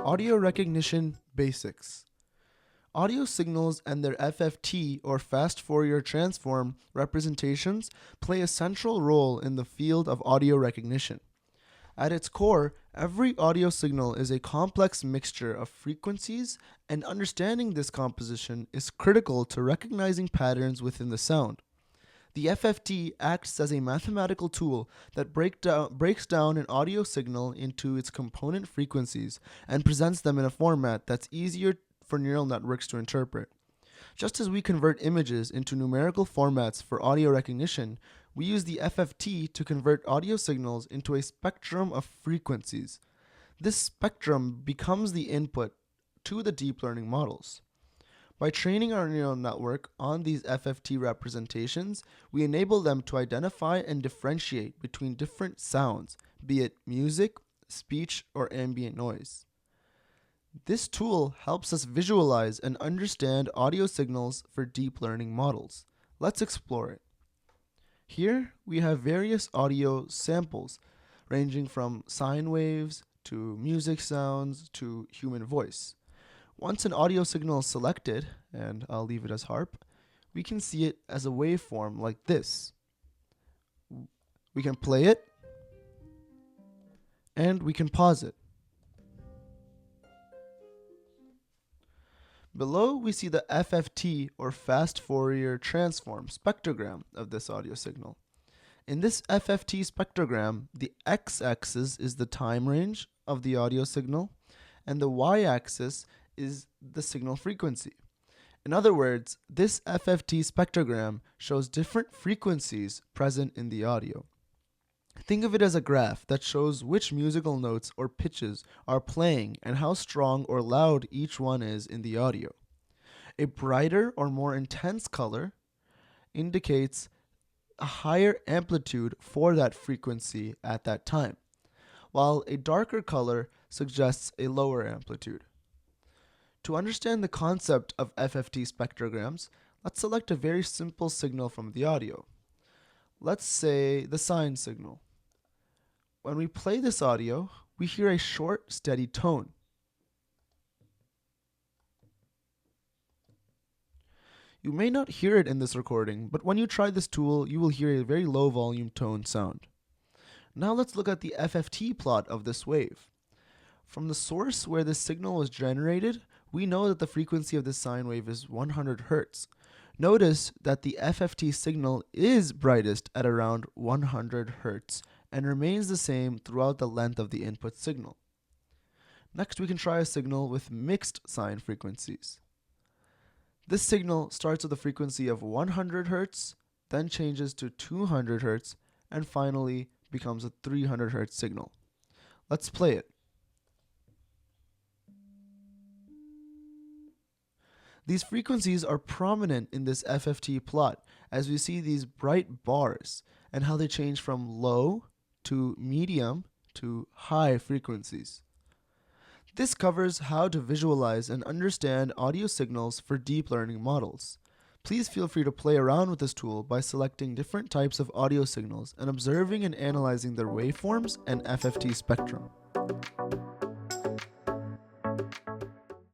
Audio Recognition Basics. Audio signals and their FFT or fast Fourier Transform representations play a central role in the field of audio recognition. At its core, every audio signal is a complex mixture of frequencies, and understanding this composition is critical to recognizing patterns within the sound. The FFT acts as a mathematical tool that breaks down an audio signal into its component frequencies and presents them in a format that's easier for neural networks to interpret. Just as we convert images into numerical formats for audio recognition, we use the FFT to convert audio signals into a spectrum of frequencies. This spectrum becomes the input to the deep learning models. By training our neural network on these FFT representations, we enable them to identify and differentiate between different sounds, be it music, speech, or ambient noise. This tool helps us visualize and understand audio signals for deep learning models. Let's explore it. Here we have various audio samples ranging from sine waves to music sounds to human voice. Once an audio signal is selected, and I'll leave it as Harp, we can see it as a waveform like this. We can play it, and we can pause it. Below, we see the FFT or fast Fourier Transform spectrogram of this audio signal. In this FFT spectrogram, the x-axis is the time range of the audio signal, and the y-axis is the signal frequency. In other words, this FFT spectrogram shows different frequencies present in the audio. Think of it as a graph that shows which musical notes or pitches are playing and how strong or loud each one is in the audio. A brighter or more intense color indicates a higher amplitude for that frequency at that time, while a darker color suggests a lower amplitude. To understand the concept of FFT spectrograms, let's select a very simple signal from the audio. Let's say the sine signal. When we play this audio, we hear a short, steady tone. You may not hear it in this recording, but when you try this tool, you will hear a very low volume tone sound. Now let's look at the FFT plot of this wave. From the source where this signal was generated, we know that the frequency of this sine wave is 100 Hz. Notice that the FFT signal is brightest at around 100 Hz and remains the same throughout the length of the input signal. Next, we can try a signal with mixed sine frequencies. This signal starts with a frequency of 100 Hz, then changes to 200 Hz, and finally becomes a 300 Hz signal. Let's play it. These frequencies are prominent in this FFT plot as we see these bright bars and how they change from low to medium to high frequencies. This covers how to visualize and understand audio signals for deep learning models. Please feel free to play around with this tool by selecting different types of audio signals and observing and analyzing their waveforms and FFT spectrum.